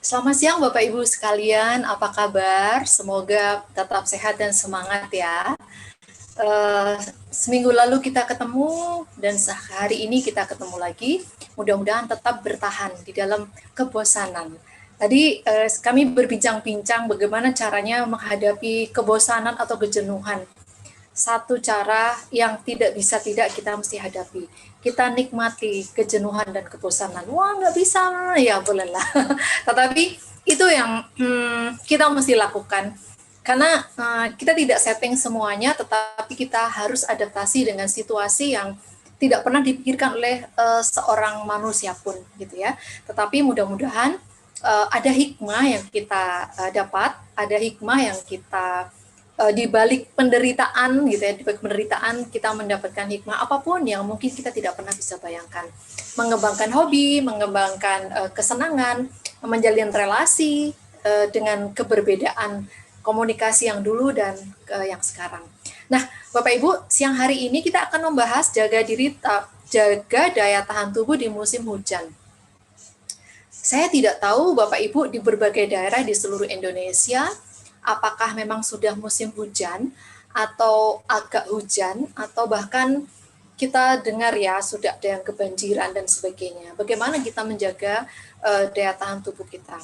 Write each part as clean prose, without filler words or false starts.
Selamat siang Bapak Ibu sekalian, apa kabar? Semoga tetap sehat dan semangat ya. Seminggu lalu kita ketemu dan hari ini kita ketemu lagi. Mudah-mudahan tetap bertahan di dalam kebosanan. Tadi kami berbincang-bincang bagaimana caranya menghadapi kebosanan atau kejenuhan. Satu cara yang tidak bisa tidak kita mesti hadapi. Kita nikmati kejenuhan dan kebosanan. Wah, nggak bisa, ya bolehlah. Tetapi itu yang kita mesti lakukan. Karena kita tidak setting semuanya, tetapi kita harus adaptasi dengan situasi yang tidak pernah dipikirkan oleh seorang manusia pun, gitu ya. Tetapi mudah-mudahan ada hikmah yang kita dapat, ada hikmah yang kita di balik penderitaan gitu ya, di balik penderitaan kita mendapatkan hikmah apapun yang mungkin kita tidak pernah bisa bayangkan. Mengembangkan hobi, mengembangkan kesenangan, menjalin relasi dengan keberbedaan komunikasi yang dulu dan yang sekarang. Nah, Bapak Ibu, siang hari ini kita akan membahas jaga daya tahan tubuh di musim hujan. Saya tidak tahu Bapak Ibu di berbagai daerah di seluruh Indonesia apakah memang sudah musim hujan atau agak hujan atau bahkan kita dengar ya sudah ada yang kebanjiran dan sebagainya. Bagaimana kita menjaga daya tahan tubuh kita?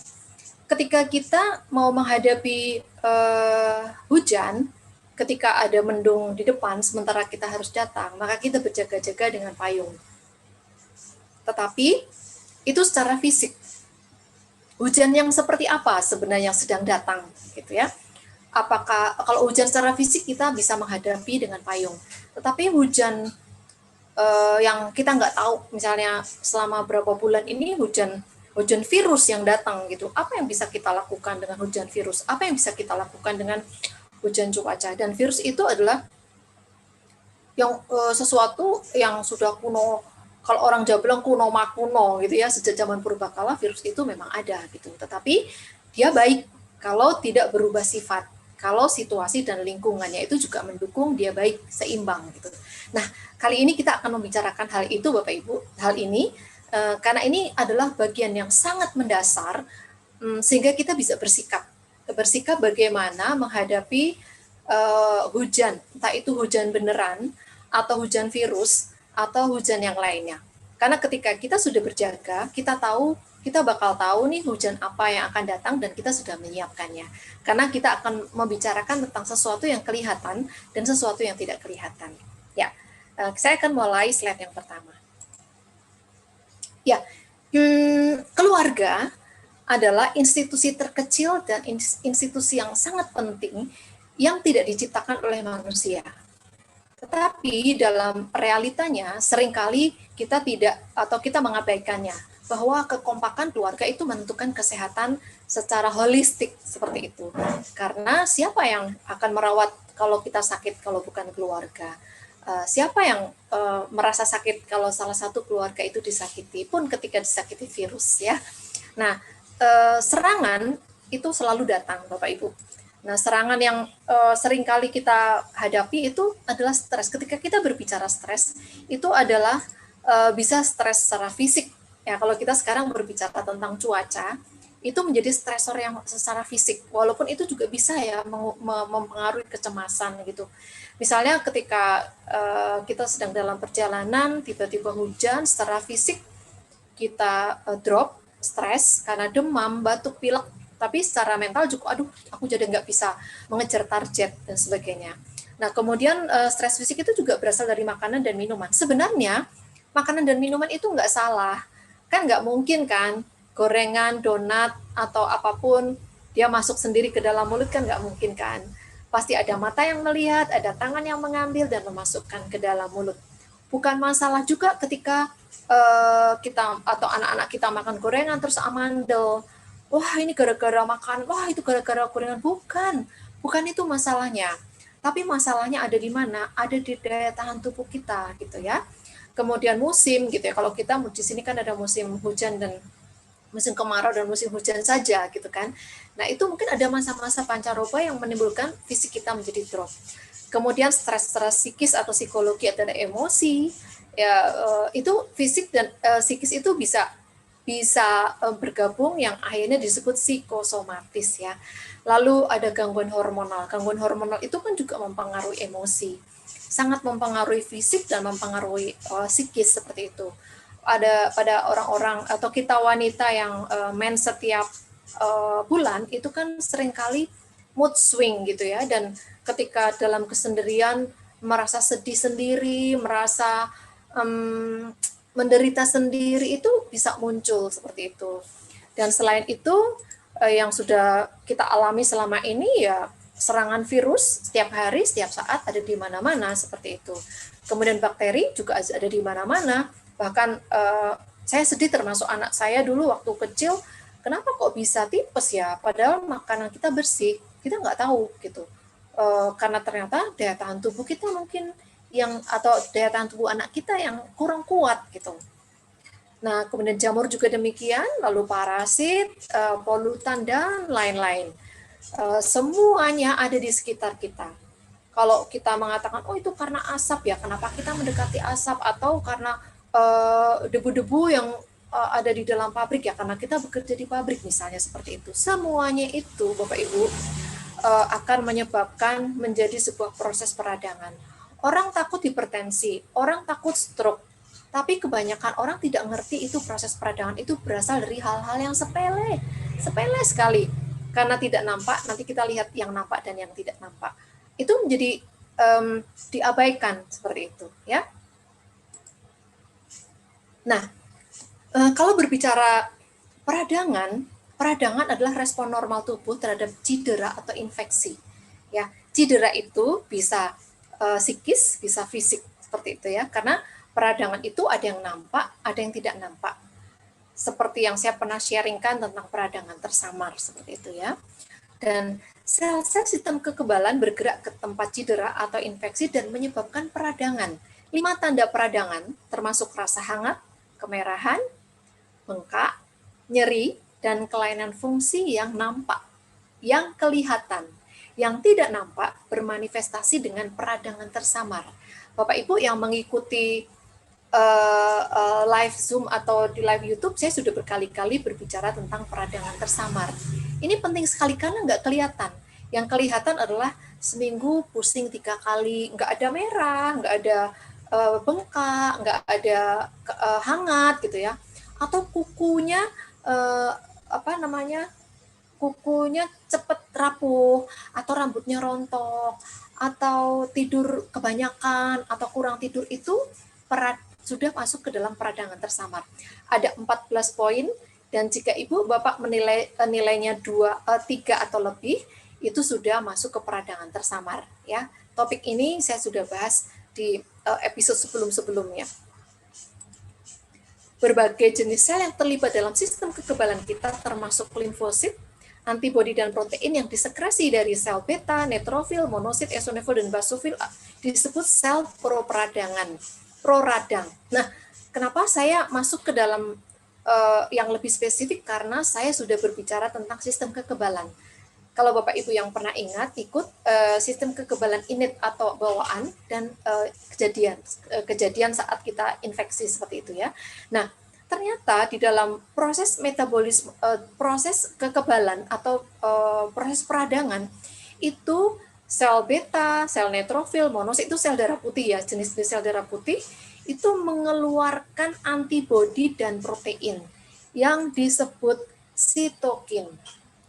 Ketika kita mau menghadapi hujan, ketika ada mendung di depan, sementara kita harus datang, maka kita berjaga-jaga dengan payung. Tetapi itu secara fisik. Hujan yang seperti apa sebenarnya yang sedang datang, gitu ya? Apakah kalau hujan secara fisik kita bisa menghadapi dengan payung, tetapi hujan yang kita nggak tahu, misalnya selama berapa bulan ini hujan virus yang datang gitu, apa yang bisa kita lakukan dengan hujan virus? Apa yang bisa kita lakukan dengan hujan cuaca? Dan virus itu adalah yang sesuatu yang sudah kuno. Kalau orang Jawa bilang kuno makuno gitu ya, sejak zaman purbakala virus itu memang ada gitu. Tetapi dia baik kalau tidak berubah sifat. Kalau situasi dan lingkungannya itu juga mendukung, dia baik, seimbang gitu. Nah, kali ini kita akan membicarakan hal itu Bapak Ibu, hal ini karena ini adalah bagian yang sangat mendasar sehingga kita bisa bersikap bagaimana menghadapi hujan, entah itu hujan beneran atau hujan virus atau hujan yang lainnya. Karena ketika kita sudah berjaga, kita bakal tahu nih hujan apa yang akan datang dan kita sudah menyiapkannya. Karena kita akan membicarakan tentang sesuatu yang kelihatan dan sesuatu yang tidak kelihatan. Ya, saya akan mulai slide yang pertama. Ya, keluarga adalah institusi terkecil dan institusi yang sangat penting yang tidak diciptakan oleh manusia. Tetapi dalam realitanya seringkali kita tidak atau kita mengabaikannya, bahwa kekompakan keluarga itu menentukan kesehatan secara holistik seperti itu. Karena siapa yang akan merawat kalau kita sakit kalau bukan keluarga? Siapa yang merasa sakit kalau salah satu keluarga itu disakiti, pun ketika disakiti virus ya. Nah, serangan itu selalu datang Bapak Ibu. Nah, serangan yang sering kali kita hadapi itu adalah stres. Ketika kita berbicara stres, itu adalah bisa stres secara fisik. Ya, kalau kita sekarang berbicara tentang cuaca, itu menjadi stresor yang secara fisik. Walaupun itu juga bisa ya mempengaruhi kecemasan gitu. Misalnya ketika kita sedang dalam perjalanan, tiba-tiba hujan, secara fisik kita drop, stres karena demam, batuk, pilek. Tapi secara mental juga, aduh, aku jadi nggak bisa mengejar target dan sebagainya. Nah, kemudian stres fisik itu juga berasal dari makanan dan minuman. Sebenarnya makanan dan minuman itu nggak salah, kan nggak mungkin kan gorengan, donat atau apapun dia masuk sendiri ke dalam mulut, kan nggak mungkin kan. Pasti ada mata yang melihat, ada tangan yang mengambil dan memasukkan ke dalam mulut. Bukan masalah juga ketika kita atau anak-anak kita makan gorengan terus amandel. Wah, ini gara-gara makan, wah itu gara-gara gorengan. Bukan itu masalahnya. Tapi masalahnya ada di mana? Ada di daya tahan tubuh kita gitu ya. Kemudian musim gitu ya. Kalau kita di sini kan ada musim hujan dan musim kemarau dan musim hujan saja gitu kan. Nah, itu mungkin ada masa-masa pancaroba yang menimbulkan fisik kita menjadi drop. Kemudian stres-stres psikis atau psikologi adalah emosi. Ya, itu fisik dan psikis itu bisa bergabung yang akhirnya disebut psikosomatis ya. Lalu ada gangguan hormonal. Gangguan hormonal itu kan juga mempengaruhi emosi. Sangat mempengaruhi fisik dan mempengaruhi psikis seperti itu. Ada pada orang-orang atau kita wanita yang mens setiap bulan itu kan seringkali mood swing gitu ya, dan ketika dalam kesendirian merasa sedih sendiri, merasa menderita sendiri, itu bisa muncul seperti itu. Dan selain itu yang sudah kita alami selama ini ya serangan virus setiap hari, setiap saat ada di mana-mana seperti itu. Kemudian bakteri juga ada di mana-mana. Bahkan saya sedih termasuk anak saya dulu waktu kecil, kenapa kok bisa tipes ya? Padahal makanan kita bersih, kita nggak tahu gitu. Karena ternyata daya tahan tubuh kita mungkin atau daya tahan tubuh anak kita yang kurang kuat gitu. Nah, kemudian jamur juga demikian, lalu parasit, polutan dan lain-lain. Semuanya ada di sekitar kita. Kalau kita mengatakan, oh itu karena asap ya, kenapa kita mendekati asap, atau karena debu-debu yang ada di dalam pabrik ya, karena kita bekerja di pabrik misalnya, seperti itu. Semuanya itu Bapak Ibu akan menyebabkan menjadi sebuah proses peradangan. Orang takut hipertensi, orang takut stroke, tapi kebanyakan orang tidak ngerti itu proses peradangan itu berasal dari hal-hal yang sepele sekali. Karena tidak nampak, nanti kita lihat yang nampak dan yang tidak nampak. itu menjadi diabaikan seperti itu ya. Nah, kalau berbicara peradangan, peradangan adalah respon normal tubuh terhadap cedera atau infeksi. Ya, cedera itu bisa psikis, bisa fisik seperti itu ya. Karena peradangan itu ada yang nampak, ada yang tidak nampak. Seperti yang saya pernah sharingkan tentang peradangan tersamar seperti itu ya. Dan sel-sel sistem kekebalan bergerak ke tempat cedera atau infeksi dan menyebabkan peradangan. 5 tanda peradangan termasuk rasa hangat, kemerahan, bengkak, nyeri, dan kelainan fungsi yang nampak, yang kelihatan. Yang tidak nampak bermanifestasi dengan peradangan tersamar. Bapak Ibu yang mengikuti live Zoom atau di live YouTube, saya sudah berkali-kali berbicara tentang peradangan tersamar. Ini penting sekali karena nggak kelihatan. Yang kelihatan adalah seminggu pusing 3 kali, nggak ada merah, nggak ada bengkak, nggak ada hangat gitu ya. Atau kukunya kukunya cepat rapuh, atau rambutnya rontok, atau tidur kebanyakan, atau kurang tidur, itu sudah masuk ke dalam peradangan tersamar. Ada 14 poin, dan jika Ibu Bapak menilai nilainya 3 atau lebih, itu sudah masuk ke peradangan tersamar ya. Topik ini saya sudah bahas di episode sebelum-sebelumnya. Berbagai jenis sel yang terlibat dalam sistem kekebalan kita termasuk limfosit, antibodi dan protein yang disekresi dari sel beta, neutrofil, monosit, eosinofil, dan basofil disebut sel proradang. Nah, kenapa saya masuk ke dalam yang lebih spesifik? Karena saya sudah berbicara tentang sistem kekebalan. Kalau Bapak Ibu yang pernah ingat, ikut sistem kekebalan innate atau bawaan dan kejadian saat kita infeksi seperti itu ya. Nah, ternyata di dalam proses metabolisme, proses kekebalan atau proses peradangan itu sel beta, sel neutrofil, monosit itu sel darah putih ya, jenis-jenis sel darah putih itu mengeluarkan antibodi dan protein yang disebut sitokin.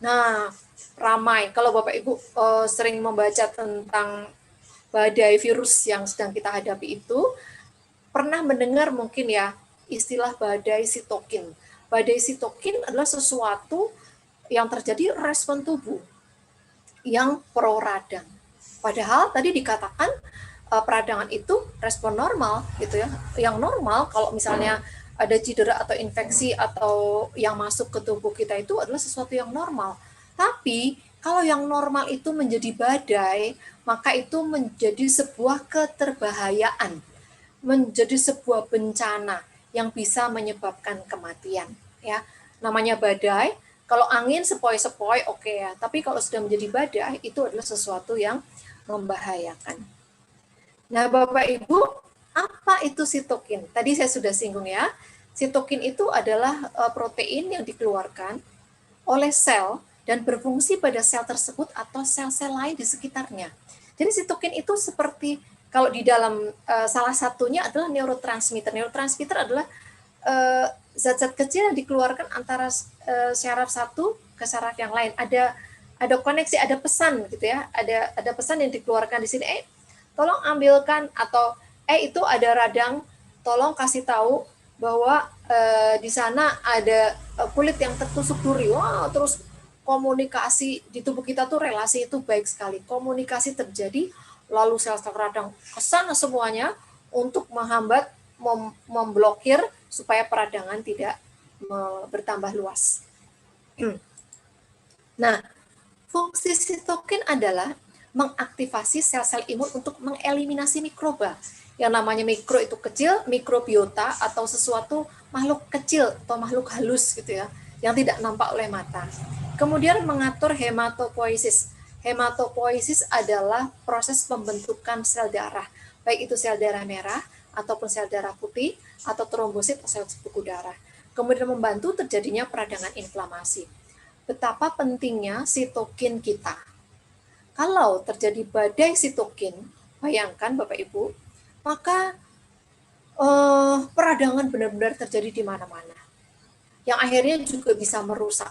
Nah, ramai kalau Bapak Ibu sering membaca tentang badai virus yang sedang kita hadapi itu, pernah mendengar mungkin ya istilah badai sitokin. Badai sitokin adalah sesuatu yang terjadi respon tubuh yang pro-radang. Padahal tadi dikatakan peradangan itu respon normal gitu ya. Yang normal kalau misalnya ada cedera atau infeksi atau yang masuk ke tubuh kita itu adalah sesuatu yang normal. Tapi kalau yang normal itu menjadi badai, maka itu menjadi sebuah keterbahayaan, menjadi sebuah bencana yang bisa menyebabkan kematian ya. Namanya badai, kalau angin sepoi-sepoi oke ya, tapi kalau sudah menjadi badai itu adalah sesuatu yang membahayakan. Nah, Bapak Ibu, apa itu sitokin? Tadi saya sudah singgung ya. Sitokin itu adalah protein yang dikeluarkan oleh sel dan berfungsi pada sel tersebut atau sel-sel lain di sekitarnya. Jadi sitokin itu seperti kalau di dalam salah satunya adalah neurotransmitter. Neurotransmitter adalah zat-zat kecil yang dikeluarkan antara syaraf satu ke syaraf yang lain. Ada koneksi, ada pesan gitu ya. Ada pesan yang dikeluarkan di sini. Tolong ambilkan, atau itu ada radang, tolong kasih tahu bahwa di sana ada kulit yang tertusuk duri. Wah, terus komunikasi di tubuh kita tuh relasi itu baik sekali. Komunikasi terjadi, lalu sel-sel radang kesana semuanya untuk menghambat, memblokir supaya peradangan tidak bertambah luas. Nah, fungsi sitokin adalah mengaktifasi sel-sel imun untuk mengeliminasi mikroba. Yang namanya mikro itu kecil, mikrobiota atau sesuatu makhluk kecil atau makhluk halus gitu ya, yang tidak nampak oleh mata. Kemudian mengatur hematopoiesis. Hematopoiesis adalah proses pembentukan sel darah, baik itu sel darah merah ataupun sel darah putih atau trombosit atau sel buku darah. Kemudian membantu terjadinya peradangan inflamasi. Betapa pentingnya sitokin kita. Kalau terjadi badai sitokin, bayangkan Bapak Ibu, maka peradangan benar-benar terjadi di mana-mana. Yang akhirnya juga bisa merusak.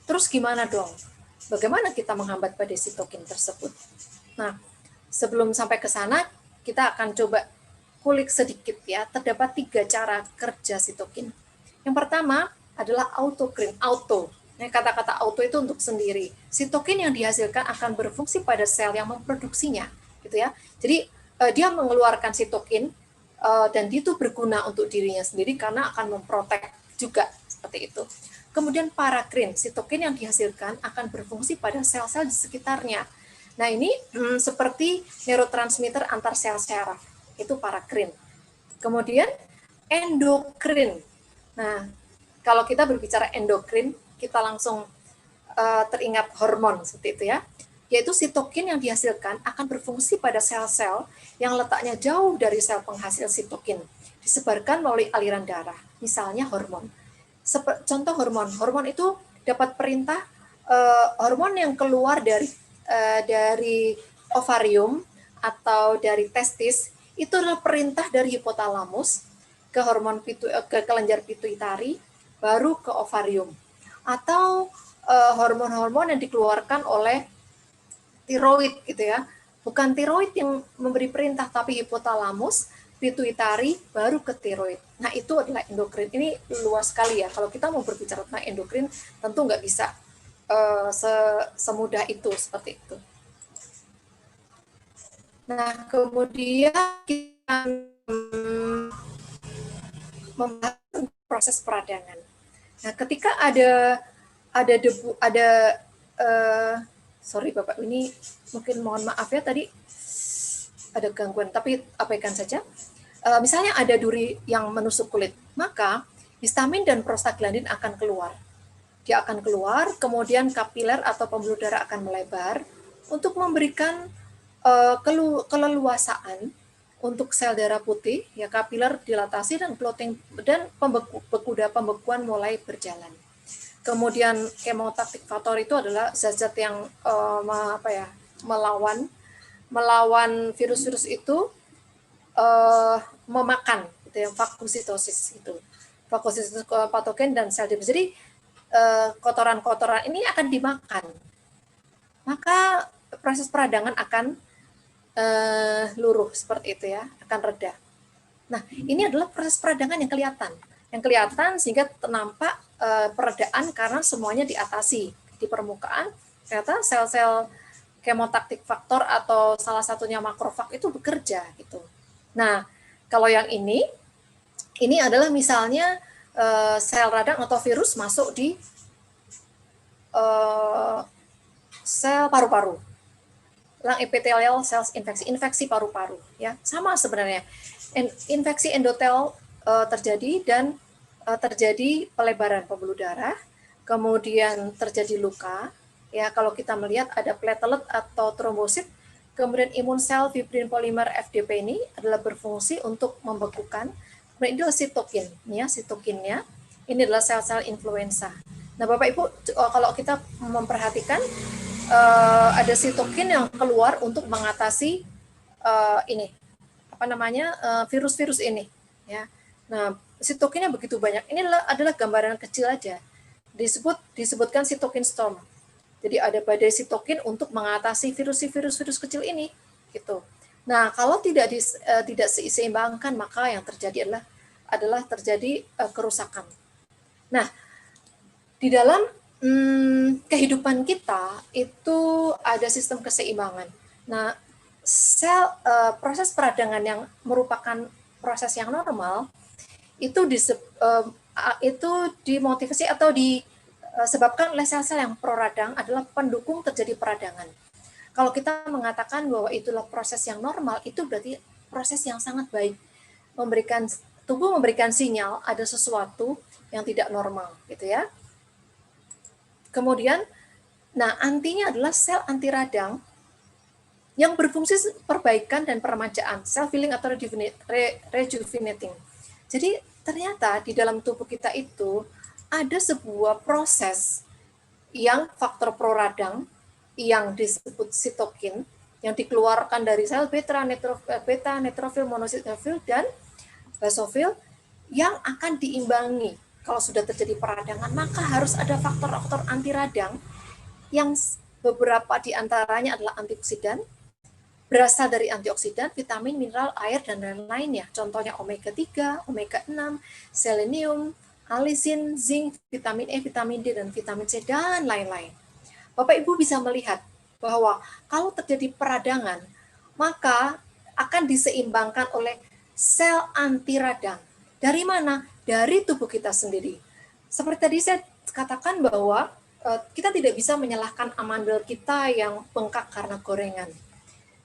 Terus gimana dong? Bagaimana kita menghambat badai sitokin tersebut? Nah, Sebelum sampai ke sana, kita akan coba kulik sedikit ya. Terdapat 3 cara kerja sitokin. Yang pertama adalah autokrin, auto. Nah, kata-kata auto itu untuk sendiri. Sitokin yang dihasilkan akan berfungsi pada sel yang memproduksinya, gitu ya. Jadi dia mengeluarkan sitokin dan itu berguna untuk dirinya sendiri karena akan memprotek juga seperti itu. Kemudian parakrin, sitokin yang dihasilkan akan berfungsi pada sel-sel di sekitarnya. Nah, ini seperti neurotransmitter antar sel syaraf, itu parakrin. Kemudian endokrin. Nah, kalau kita berbicara endokrin, kita langsung teringat hormon seperti itu ya. Yaitu sitokin yang dihasilkan akan berfungsi pada sel-sel yang letaknya jauh dari sel penghasil sitokin, disebarkan melalui aliran darah, misalnya hormon. Contoh hormon, hormon itu dapat perintah hormon yang keluar dari ovarium atau dari testis itu adalah perintah dari hipotalamus ke ke kelenjar pituitari baru ke ovarium, atau hormon-hormon yang dikeluarkan oleh tiroid gitu ya, bukan tiroid yang memberi perintah tapi hipotalamus, pituitari baru ke tiroid. Nah, itu adalah endokrin. Ini luas sekali ya, kalau kita mau berbicara tentang endokrin tentu nggak bisa semudah itu seperti itu. Nah, kemudian kita membahas proses peradangan. Nah, ketika ada debu, sorry Bapak, ini mungkin mohon maaf ya tadi ada gangguan, tapi abaikan saja. Misalnya ada duri yang menusuk kulit, maka histamin dan prostaglandin akan keluar. Dia akan keluar, kemudian kapiler atau pembuluh darah akan melebar untuk memberikan keleluasaan untuk sel darah putih, ya kapiler dilatasi dan clotting dan pembekuan mulai berjalan. Kemudian chemotaxis faktor itu adalah zat-zat yang melawan virus-virus itu, memakan gitu ya, fagositosis itu. Fagositosis patogen dan sel division. Jadi kotoran-kotoran ini akan dimakan, maka proses peradangan akan luruh seperti itu ya, akan reda. Nah, ini adalah proses peradangan yang kelihatan sehingga nampak peredaan karena semuanya diatasi di permukaan. Ternyata sel-sel chemotaxis faktor atau salah satunya makrofag itu bekerja gitu. Nah, kalau yang ini adalah misalnya sel radang atau virus masuk di sel paru-paru, lung epithelial cells infeksi paru-paru ya, sama sebenarnya. Infeksi endotel terjadi dan terjadi pelebaran pembuluh darah, kemudian terjadi luka ya. Kalau kita melihat ada platelet atau trombosit, kemudian imun sel fibrin polimer FDP ini adalah berfungsi untuk membekukan. Kemudian itu sitokin ya, sitokinnya ini adalah sel-sel influenza. Nah, Bapak Ibu, kalau kita memperhatikan ada sitokin yang keluar untuk mengatasi ini virus-virus ini ya. Nah, sitokinnya begitu banyak. Ini adalah gambaran kecil aja. Disebutkan sitokin storm. Jadi ada badai sitokin untuk mengatasi virus kecil ini gitu. Nah, kalau tidak seimbangkan, maka yang terjadi adalah terjadi kerusakan. Nah, di dalam kehidupan kita itu ada sistem keseimbangan. Nah, proses peradangan yang merupakan proses yang normal itu dimotivasi atau disebabkan oleh sel-sel yang proradang adalah pendukung terjadi peradangan. Kalau kita mengatakan bahwa itulah proses yang normal, itu berarti proses yang sangat baik. Tubuh memberikan sinyal ada sesuatu yang tidak normal, gitu ya. Kemudian, nah antinya adalah sel anti radang yang berfungsi perbaikan dan peremajaan, self-healing atau rejuvenating. Jadi ternyata di dalam tubuh kita itu ada sebuah proses yang faktor proradang yang disebut sitokin yang dikeluarkan dari sel beta neutrofil, monositofil, dan basofil yang akan diimbangi. Kalau sudah terjadi peradangan, maka harus ada faktor-faktor anti radang yang beberapa diantaranya adalah antioksidan, berasal dari antioksidan, vitamin, mineral, air, dan lain-lain ya. Contohnya omega 3, omega 6, selenium, alisin, zinc, vitamin E, vitamin D, dan vitamin C, dan lain-lain. Bapak Ibu bisa melihat bahwa kalau terjadi peradangan, maka akan diseimbangkan oleh sel anti radang. Dari mana? Dari tubuh kita sendiri. Seperti tadi saya katakan bahwa kita tidak bisa menyalahkan amandel kita yang bengkak karena gorengan.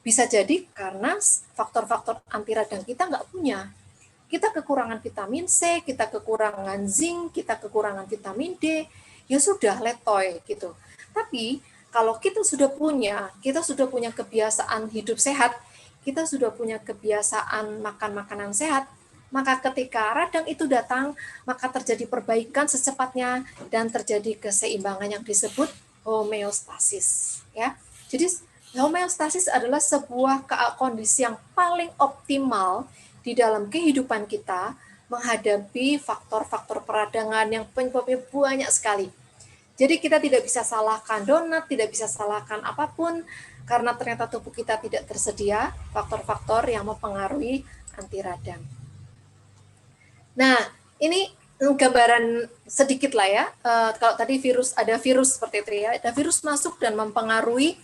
Bisa jadi karena faktor-faktor anti radang kita nggak punya. Kita kekurangan vitamin C, kita kekurangan zinc, kita kekurangan vitamin D, ya sudah letoy gitu. Tapi kalau kita sudah punya kebiasaan hidup sehat, kita sudah punya kebiasaan makan makanan sehat, maka ketika radang itu datang, maka terjadi perbaikan secepatnya dan terjadi keseimbangan yang disebut homeostasis. Ya, jadi homeostasis adalah sebuah kondisi yang paling optimal di dalam kehidupan kita menghadapi faktor-faktor peradangan yang penyebabnya banyak sekali. Jadi kita tidak bisa salahkan donat, tidak bisa salahkan apapun, karena ternyata tubuh kita tidak tersedia faktor-faktor yang mempengaruhi anti radang. Nah, ini gambaran sedikit lah ya. Kalau tadi ada virus seperti itu ya, ada virus masuk dan mempengaruhi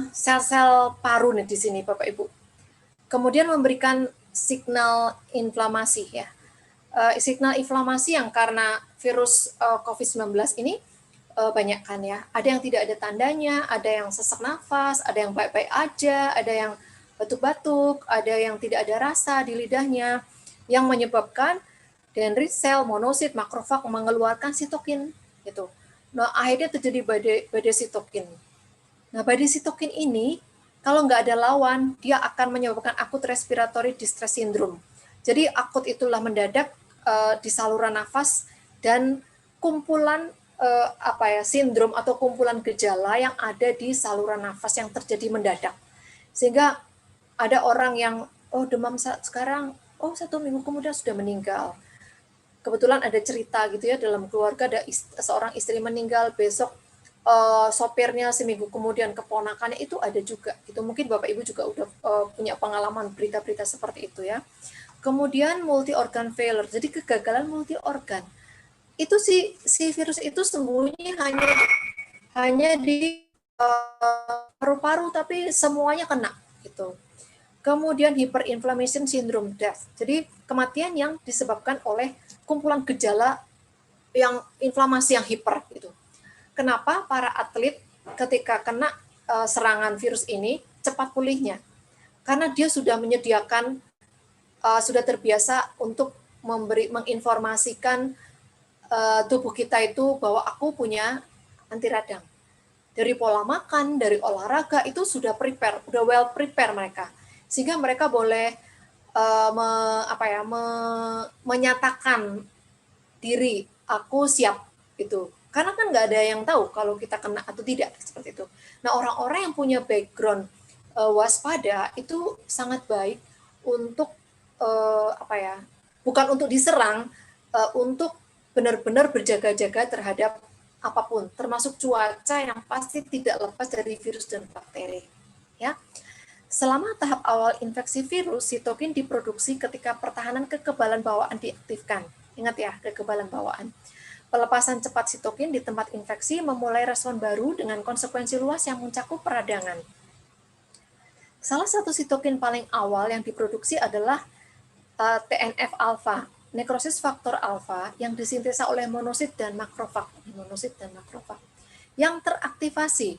sel-sel paru nih di sini Bapak Ibu. Kemudian memberikan signal inflamasi ya. Signal inflamasi yang karena virus COVID-19 ini banyak kan ya. Ada yang tidak ada tandanya, ada yang sesak nafas, ada yang baik-baik aja, ada yang batuk-batuk, ada yang tidak ada rasa di lidahnya, yang menyebabkan dendrit sel, monosit, makrofag mengeluarkan sitokin gitu. Nah, akhirnya terjadi badai sitokin. Nah, badai sitokin ini kalau nggak ada lawan, dia akan menyebabkan akut respiratory distress syndrome. Jadi akut itulah mendadak di saluran nafas dan kumpulan sindrom atau kumpulan gejala yang ada di saluran nafas yang terjadi mendadak. Sehingga ada orang yang demam sekarang, 1 minggu kemudian sudah meninggal. Kebetulan ada cerita gitu ya, dalam keluarga ada seorang istri meninggal, besok sopirnya seminggu kemudian keponakannya, itu ada juga. Itu mungkin Bapak Ibu juga udah punya pengalaman berita-berita seperti itu ya. Kemudian multi organ failure, jadi kegagalan multi organ. Itu si virus itu sembunyi hanya di paru-paru, tapi semuanya kena gitu. Kemudian hyperinflammation syndrome death. Jadi kematian yang disebabkan oleh kumpulan gejala yang inflamasi yang hiper gitu. Kenapa para atlet ketika kena serangan virus ini cepat pulihnya? Karena dia sudah menyediakan, sudah terbiasa untuk menginformasikan tubuh kita itu bahwa aku punya anti radang. Dari pola makan, dari olahraga itu sudah well prepare mereka, sehingga mereka boleh menyatakan diri, aku siap itu. Karena kan nggak ada yang tahu kalau kita kena atau tidak seperti itu. Nah, orang-orang yang punya background waspada itu sangat baik untuk bukan untuk diserang, untuk benar-benar berjaga-jaga terhadap apapun, termasuk cuaca yang pasti tidak lepas dari virus dan bakteri. Ya, selama tahap awal infeksi virus, sitokin diproduksi ketika pertahanan kekebalan bawaan diaktifkan. Ingat ya, kekebalan bawaan. Pelepasan cepat sitokin di tempat infeksi memulai respon baru dengan konsekuensi luas yang mencakup peradangan. Salah satu sitokin paling awal yang diproduksi adalah TNF-alfa, nekrosis faktor alfa, yang disintesa oleh monosit dan makrofag. Yang teraktivasi.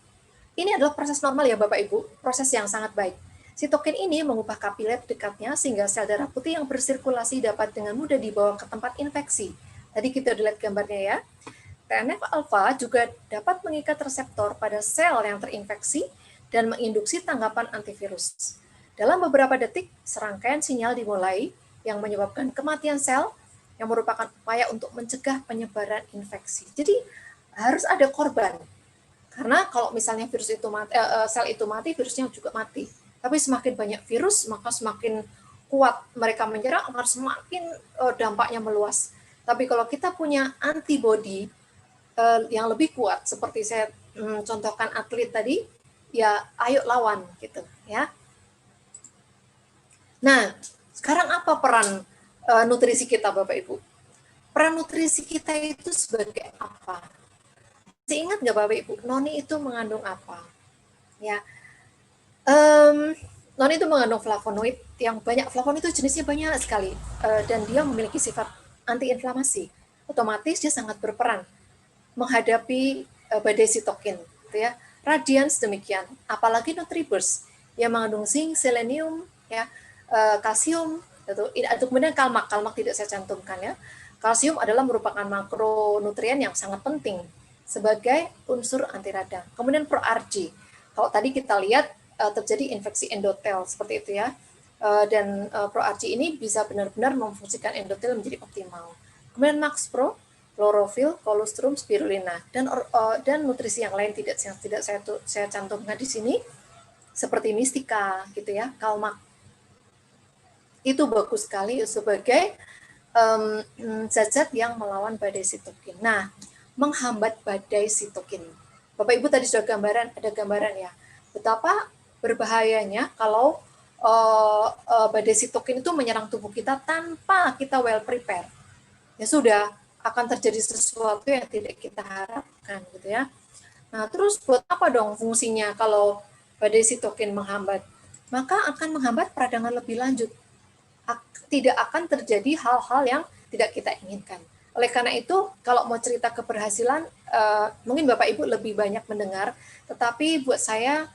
Ini adalah proses normal ya Bapak Ibu, proses yang sangat baik. Sitokin ini mengubah kapiler dekatnya sehingga sel darah putih yang bersirkulasi dapat dengan mudah dibawa ke tempat infeksi. Tadi kita lihat gambarnya ya. TNF-alfa juga dapat mengikat reseptor pada sel yang terinfeksi dan menginduksi tanggapan antivirus. Dalam beberapa detik, serangkaian sinyal dimulai yang menyebabkan kematian sel yang merupakan upaya untuk mencegah penyebaran infeksi. Jadi harus ada korban. Karena kalau misalnya virus itu mati, sel itu mati, virusnya juga mati. Tapi semakin banyak virus, maka semakin kuat mereka menyerang, akan semakin dampaknya meluas. Tapi kalau kita punya antibodi yang lebih kuat, seperti saya contohkan atlet tadi, ya ayo lawan gitu ya. Nah, sekarang apa peran nutrisi kita Bapak Ibu? Peran nutrisi kita itu sebagai apa? Masih ingat nggak Bapak Ibu, noni itu mengandung apa? Ya, noni itu mengandung flavonoid yang banyak. Flavonoid itu jenisnya banyak sekali, dan dia memiliki sifat antiinflamasi. Otomatis dia sangat berperan menghadapi badai sitokin, gitu ya. Radians demikian, apalagi Nutriburs yang mengandung zinc, selenium, ya, kalsium, itu kemudian kalmak tidak saya cantumkan ya. Kalsium adalah merupakan makronutrien yang sangat penting sebagai unsur anti radang. Kemudian pro-Rg, kalau tadi kita lihat terjadi infeksi endotel seperti itu ya, dan pro-Rg ini bisa benar-benar memfungsikan endotel menjadi optimal. Kemudian Max Pro, klorofil, kolostrum, spirulina, dan nutrisi yang lain tidak saya cantumkan di sini seperti Mistika gitu ya, Kalmak. Itu bagus sekali sebagai zat-zat yang melawan badai sitokin. Nah, menghambat badai sitokin. Bapak Ibu tadi sudah ada gambaran ya, betapa berbahayanya kalau badai sitokin itu menyerang tubuh kita tanpa kita well prepare. Ya sudah, akan terjadi sesuatu yang tidak kita harapkan gitu ya. Nah, terus buat apa dong fungsinya kalau badai sitokin menghambat? Maka akan menghambat peradangan lebih lanjut. Tidak akan terjadi hal-hal yang tidak kita inginkan. Oleh karena itu, kalau mau cerita keberhasilan, mungkin Bapak Ibu lebih banyak mendengar, tetapi buat saya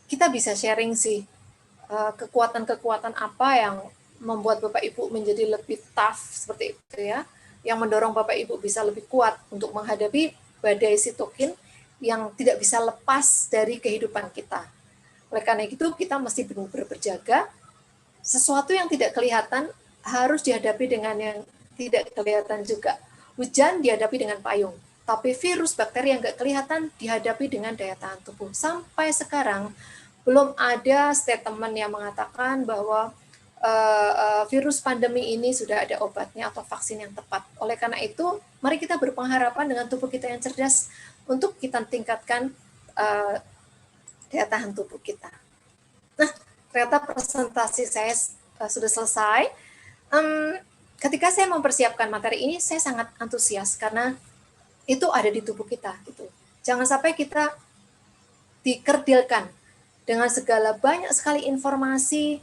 kita bisa sharing sih kekuatan-kekuatan apa yang membuat Bapak Ibu menjadi lebih tough seperti itu ya, yang mendorong Bapak Ibu bisa lebih kuat untuk menghadapi badai sitokin yang tidak bisa lepas dari kehidupan kita. Oleh karena itu kita mesti benar-benar berjaga. Sesuatu yang tidak kelihatan harus dihadapi dengan yang tidak kelihatan juga. Hujan dihadapi dengan payung, tapi virus bakteri yang nggak kelihatan dihadapi dengan daya tahan tubuh. Sampai sekarang belum ada statement yang mengatakan bahwa virus pandemi ini sudah ada obatnya atau vaksin yang tepat. Oleh karena itu, mari kita berpengharapan dengan tubuh kita yang cerdas untuk kita tingkatkan daya tahan tubuh kita. Nah, ternyata presentasi saya sudah selesai. Ketika saya mempersiapkan materi ini, saya sangat antusias karena itu ada di tubuh kita. Gitu. Jangan sampai kita dikerdilkan dengan segala banyak sekali informasi,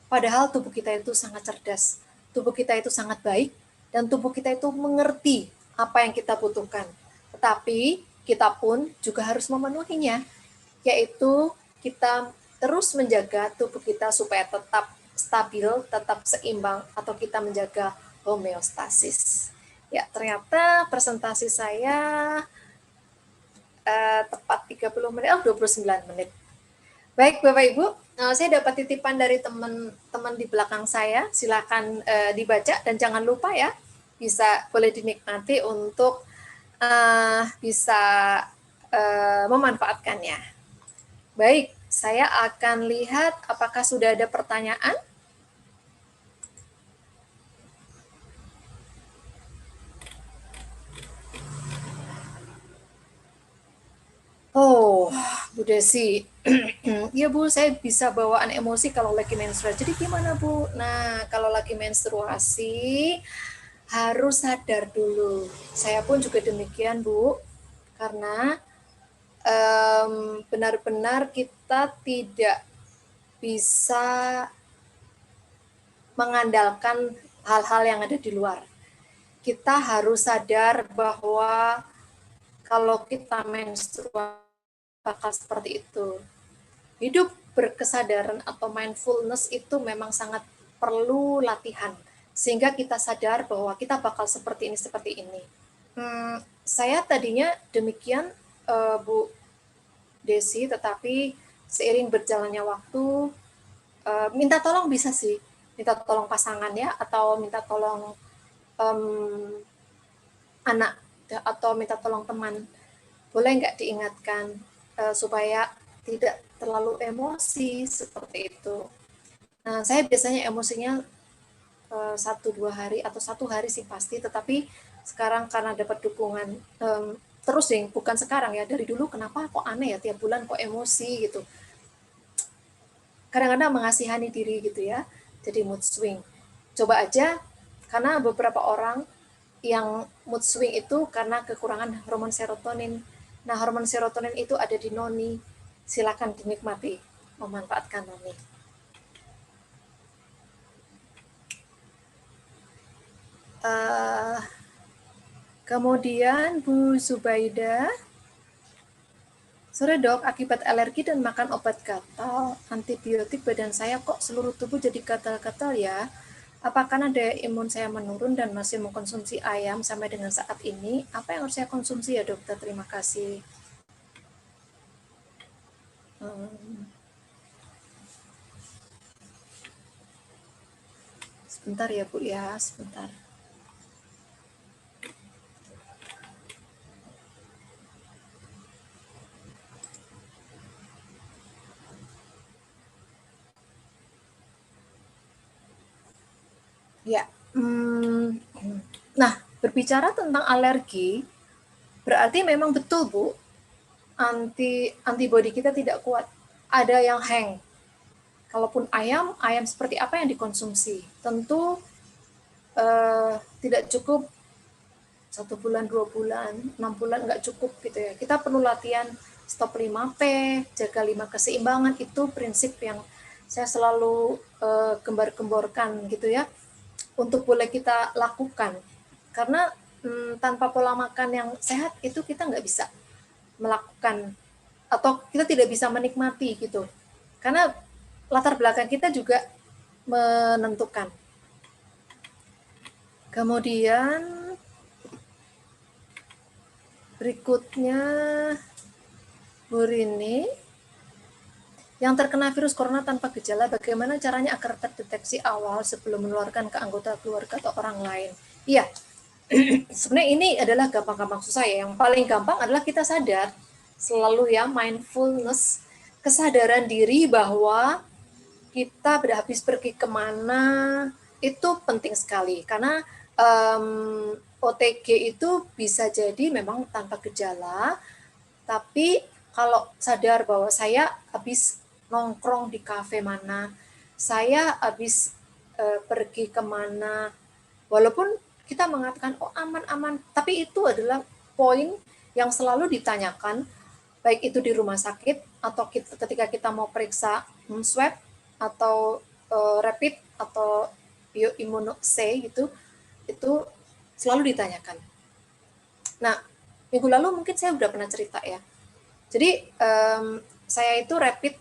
padahal tubuh kita itu sangat cerdas, tubuh kita itu sangat baik, dan tubuh kita itu mengerti apa yang kita butuhkan. Tetapi kita pun juga harus memenuhinya, yaitu kita terus menjaga tubuh kita supaya tetap stabil, tetap seimbang, atau kita menjaga homeostasis. Ya, ternyata presentasi saya tepat 30 menit, 29 menit. Baik Bapak Ibu, saya dapat titipan dari teman-teman di belakang saya, silakan dibaca dan jangan lupa ya, boleh dinikmati untuk bisa memanfaatkannya. Baik, saya akan lihat apakah sudah ada pertanyaan. Oh, Bu Desi, ya Bu, saya bisa bawaan emosi kalau lagi menstruasi. Jadi gimana Bu? Nah, kalau lagi menstruasi harus sadar dulu. Saya pun juga demikian Bu, karena benar-benar kita tidak bisa mengandalkan hal-hal yang ada di luar. Kita harus sadar bahwa kalau kita menstruasi bakal seperti itu. Hidup berkesadaran atau mindfulness itu memang sangat perlu latihan, sehingga kita sadar bahwa kita bakal seperti ini. Saya tadinya demikian, Bu Desi, tetapi seiring berjalannya waktu, minta tolong bisa sih, minta tolong pasangan ya, atau minta tolong anak, atau minta tolong teman. Boleh nggak diingatkan supaya tidak terlalu emosi seperti itu. Nah, saya biasanya emosinya 1-2 hari atau 1 hari sih pasti, tetapi sekarang karena dapat dukungan terus yang bukan sekarang ya, dari dulu kenapa kok aneh ya, tiap bulan kok emosi gitu. Kadang-kadang mengasihani diri gitu ya, jadi mood swing. Coba aja, karena beberapa orang yang mood swing itu karena kekurangan hormon serotonin. Nah, hormon serotonin itu ada di noni. Silakan dinikmati, memanfaatkan noni. Uh, Kemudian Bu Zubaida, sore dok, akibat alergi dan makan obat gatal, antibiotik badan saya kok seluruh tubuh jadi gatal-gatal ya? Apakah daya imun saya menurun dan masih mengkonsumsi ayam sampai dengan saat ini? Apa yang harus saya konsumsi ya dokter? Terima kasih. Sebentar ya Bu ya, sebentar. Ya, nah berbicara tentang alergi, berarti memang betul Bu, antibodi kita tidak kuat. Ada yang hang. Kalaupun ayam, ayam seperti apa yang dikonsumsi? Tentu tidak cukup 1 bulan, 2 bulan, 6 bulan nggak cukup gitu ya. Kita perlu latihan stop 5P, jaga 5 keseimbangan, itu prinsip yang saya selalu gembar-gemborkan gitu ya, untuk boleh kita lakukan. Karena tanpa pola makan yang sehat itu kita nggak bisa melakukan, atau kita tidak bisa menikmati gitu. Karena latar belakang kita juga menentukan. Kemudian berikutnya Bu Rini, yang terkena virus corona tanpa gejala, bagaimana caranya agar terdeteksi awal sebelum menularkan ke anggota keluarga atau orang lain? Iya, sebenarnya ini adalah gampang-gampang susah ya. Yang paling gampang adalah kita sadar selalu ya, mindfulness, kesadaran diri bahwa kita habis pergi kemana itu penting sekali, karena OTG itu bisa jadi memang tanpa gejala, tapi kalau sadar bahwa saya habis nongkrong di kafe mana, saya habis pergi kemana, walaupun kita mengatakan oh aman-aman, tapi itu adalah poin yang selalu ditanyakan, baik itu di rumah sakit atau ketika kita mau periksa swab atau rapid atau bioimmunoassay gitu, itu selalu ditanyakan. Nah, minggu lalu mungkin saya udah pernah cerita ya. Jadi saya itu rapid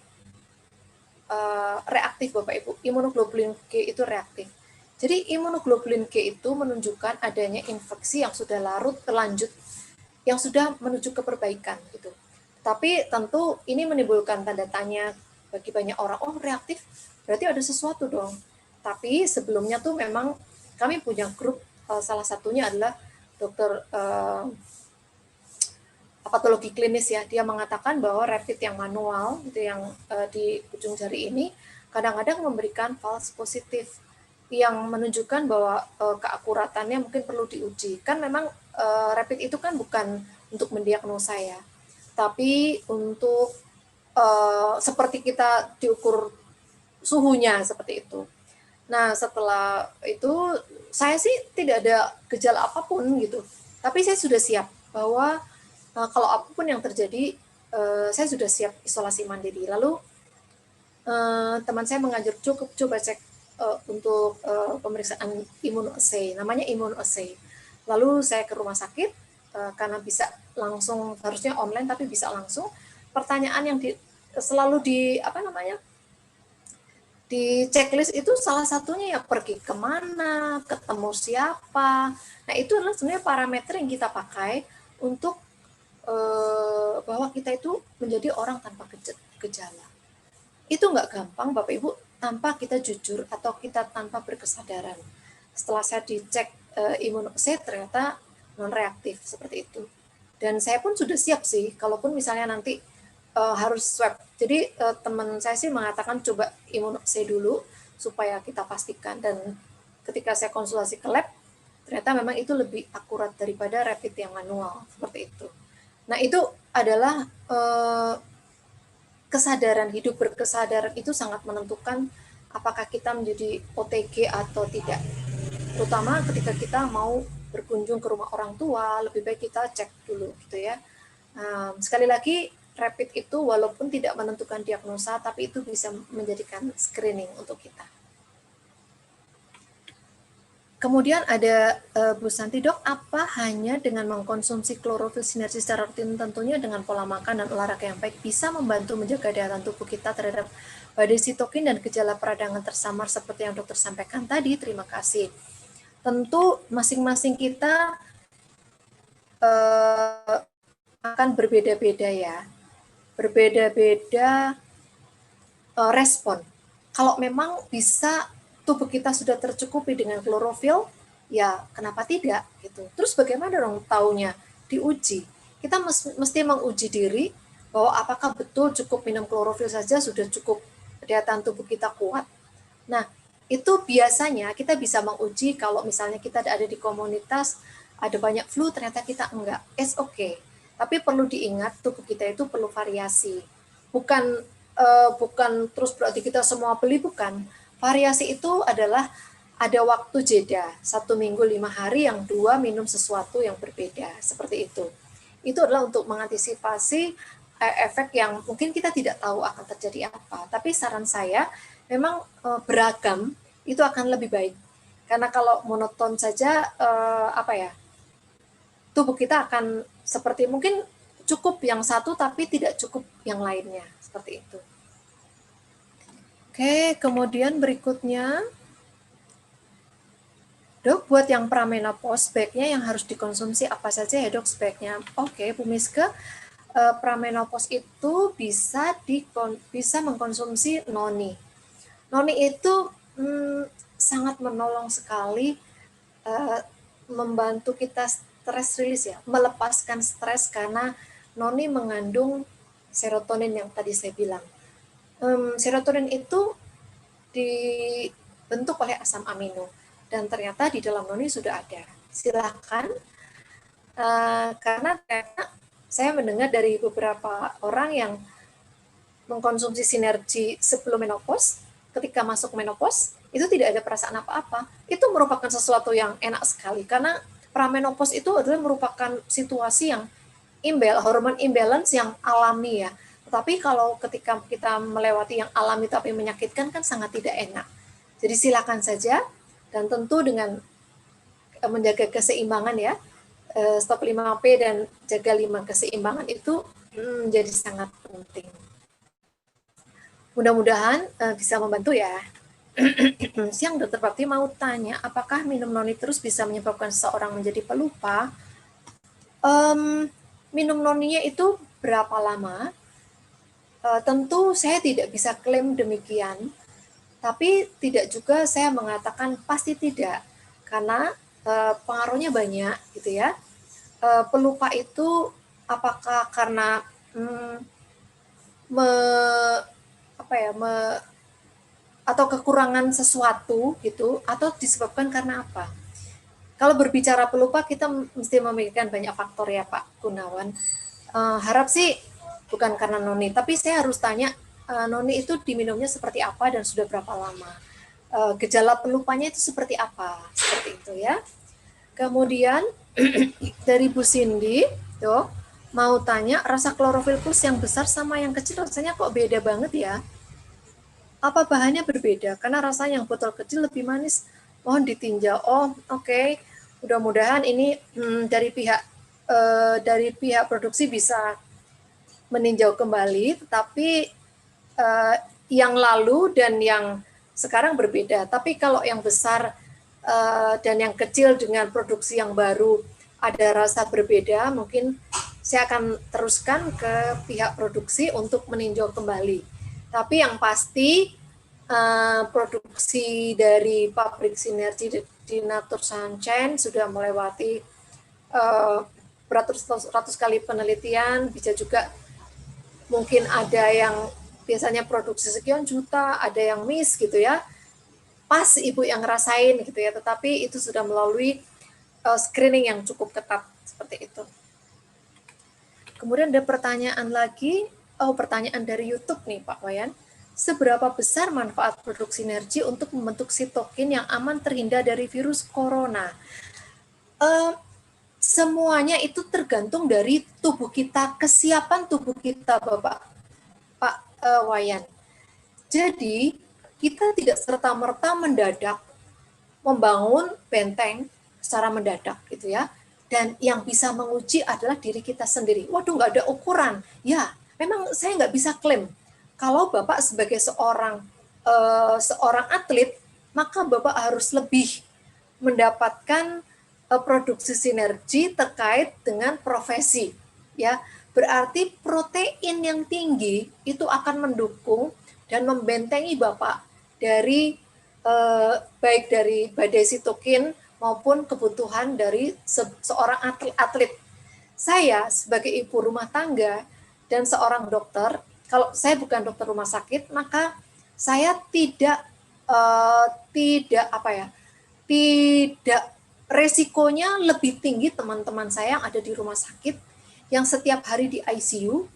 reaktif Bapak Ibu, imunoglobulin G itu reaktif. Jadi imunoglobulin G itu menunjukkan adanya infeksi yang sudah larut terlanjut, yang sudah menuju ke perbaikan gitu. Tapi tentu ini menimbulkan tanda tanya bagi banyak orang, oh reaktif berarti ada sesuatu dong. Tapi sebelumnya tuh memang kami punya grup, salah satunya adalah dokter patologi klinis ya, dia mengatakan bahwa rapid yang manual itu yang di ujung jari ini kadang-kadang memberikan false positif yang menunjukkan bahwa keakuratannya mungkin perlu diuji. Kan memang rapid itu kan bukan untuk mendiagnosa ya, tapi untuk seperti kita diukur suhunya seperti itu. Nah, setelah itu saya sih tidak ada gejala apapun gitu. Tapi saya sudah siap bahwa kalau apapun yang terjadi, saya sudah siap isolasi mandiri. Lalu teman saya mengajar cukup coba cek untuk pemeriksaan immunoassay, namanya immunoassay. Lalu saya ke rumah sakit karena bisa langsung, harusnya online tapi bisa langsung. Pertanyaan yang selalu di checklist itu salah satunya ya pergi kemana, ketemu siapa. Nah itu adalah sebenarnya parameter yang kita pakai untuk bahwa kita itu menjadi orang tanpa gejala. Itu nggak gampang Bapak Ibu tanpa kita jujur atau kita tanpa berkesadaran. Setelah saya dicek imunoassay ternyata non-reaktif seperti itu. Dan saya pun sudah siap sih, kalaupun misalnya nanti harus swab. Jadi teman saya sih mengatakan coba imunoassay dulu supaya kita pastikan. Dan ketika saya konsultasi ke lab, ternyata memang itu lebih akurat daripada rapid yang manual seperti itu. Nah, itu adalah kesadaran, hidup berkesadaran itu sangat menentukan apakah kita menjadi OTG atau tidak. Terutama ketika kita mau berkunjung ke rumah orang tua, lebih baik kita cek dulu gitu ya. Sekali lagi, rapid itu walaupun tidak menentukan diagnosa, tapi itu bisa menjadikan screening untuk kita. Kemudian ada Bu Santi, dok, apa hanya dengan mengkonsumsi klorofil sinergi secara rutin, tentunya dengan pola makan dan olahraga yang baik, bisa membantu menjaga daya tahan tubuh kita terhadap badai sitokin dan gejala peradangan tersamar seperti yang dokter sampaikan tadi? Terima kasih. Tentu masing-masing kita akan berbeda-beda ya, berbeda-beda respon. Kalau memang bisa tubuh kita sudah tercukupi dengan klorofil, ya kenapa tidak gitu. Terus bagaimana dong taunya? Diuji. Kita mesti menguji diri bahwa apakah betul cukup minum klorofil saja sudah cukup daya tahan tubuh kita kuat. Nah, itu biasanya kita bisa menguji kalau misalnya kita ada di komunitas, ada banyak flu, ternyata kita enggak. It's okay. Tapi perlu diingat tubuh kita itu perlu variasi. Bukan bukan terus berarti kita semua beli, bukan. Variasi itu adalah ada waktu jeda, 1 minggu 5 hari, yang 2 minum sesuatu yang berbeda, seperti itu. Itu adalah untuk mengantisipasi efek yang mungkin kita tidak tahu akan terjadi apa. Tapi saran saya, memang beragam itu akan lebih baik. Karena kalau monoton saja, apa ya, tubuh kita akan seperti mungkin cukup yang satu tapi tidak cukup yang lainnya, seperti itu. Oke, kemudian berikutnya, dok, buat yang pramenopause, sebaiknya yang harus dikonsumsi apa saja ya dok sebaiknya? Oke, Bu Miske, pramenopause itu bisa mengkonsumsi noni. Noni itu sangat menolong sekali, membantu kita stress release ya, melepaskan stres karena noni mengandung serotonin yang tadi saya bilang. Serotonin itu dibentuk oleh asam amino dan ternyata di dalam noni sudah ada. Silakan, karena ternyata saya mendengar dari beberapa orang yang mengkonsumsi sinergi sebelum menopause, ketika masuk menopause itu tidak ada perasaan apa-apa. Itu merupakan sesuatu yang enak sekali karena pramenopause itu adalah merupakan situasi yang hormon imbalance yang alami ya. Tetapi kalau ketika kita melewati yang alami tapi menyakitkan kan sangat tidak enak. Jadi silakan saja, dan tentu dengan menjaga keseimbangan ya, stop 5P dan jaga 5 keseimbangan itu menjadi sangat penting. Mudah-mudahan bisa membantu ya. Siang dokter Bakti mau tanya, apakah minum noni terus bisa menyebabkan seseorang menjadi pelupa? Minum noninya itu berapa lama? Tentu saya tidak bisa klaim demikian, tapi tidak juga saya mengatakan pasti tidak, karena pengaruhnya banyak gitu ya. Pelupa itu apakah karena atau kekurangan sesuatu gitu, atau disebabkan karena apa? Kalau berbicara pelupa kita mesti memikirkan banyak faktor ya Pak Gunawan. Harap sih bukan karena noni, tapi saya harus tanya noni itu diminumnya seperti apa dan sudah berapa lama. Gejala pelupanya itu seperti apa, seperti itu ya. Kemudian dari Bu Cindy, tuh mau tanya, rasa klorofil plus yang besar sama yang kecil rasanya kok beda banget ya? Apa bahannya berbeda? Karena rasanya yang botol kecil lebih manis. Mohon ditinjau. Oh, oke. Mudah-mudahan ini dari pihak produksi bisa meninjau kembali, tetapi yang lalu dan yang sekarang berbeda. Tapi kalau yang besar dan yang kecil dengan produksi yang baru ada rasa berbeda, mungkin saya akan teruskan ke pihak produksi untuk meninjau kembali. Tapi yang pasti produksi dari pabrik sinergi di Natur Sunshine sudah melewati beratus kali penelitian, bisa juga mungkin ada yang biasanya produksi sekian juta, ada yang miss gitu ya. Pas ibu yang ngerasain gitu ya, tetapi itu sudah melalui screening yang cukup ketat seperti itu. kemudian ada pertanyaan lagi, pertanyaan dari YouTube nih Pak Wayan. Seberapa besar manfaat produk sinergi untuk membentuk sitokin yang aman terhindar dari virus corona? Semuanya itu tergantung dari tubuh kita, kesiapan tubuh kita, Pak Wayan. Jadi kita tidak serta-merta mendadak membangun benteng secara mendadak gitu ya. Dan yang bisa menguji adalah diri kita sendiri. Waduh, nggak ada ukuran. Ya, memang saya nggak bisa klaim. Kalau Bapak sebagai seorang atlet, maka Bapak harus lebih mendapatkan produksi sinergi terkait dengan profesi. Ya, berarti protein yang tinggi itu akan mendukung dan membentengi Bapak dari baik dari badai sitokin maupun kebutuhan dari seorang atlet. Saya sebagai ibu rumah tangga dan seorang dokter, kalau saya bukan dokter rumah sakit, maka saya tidak resikonya lebih tinggi teman-teman saya yang ada di rumah sakit yang setiap hari di ICU,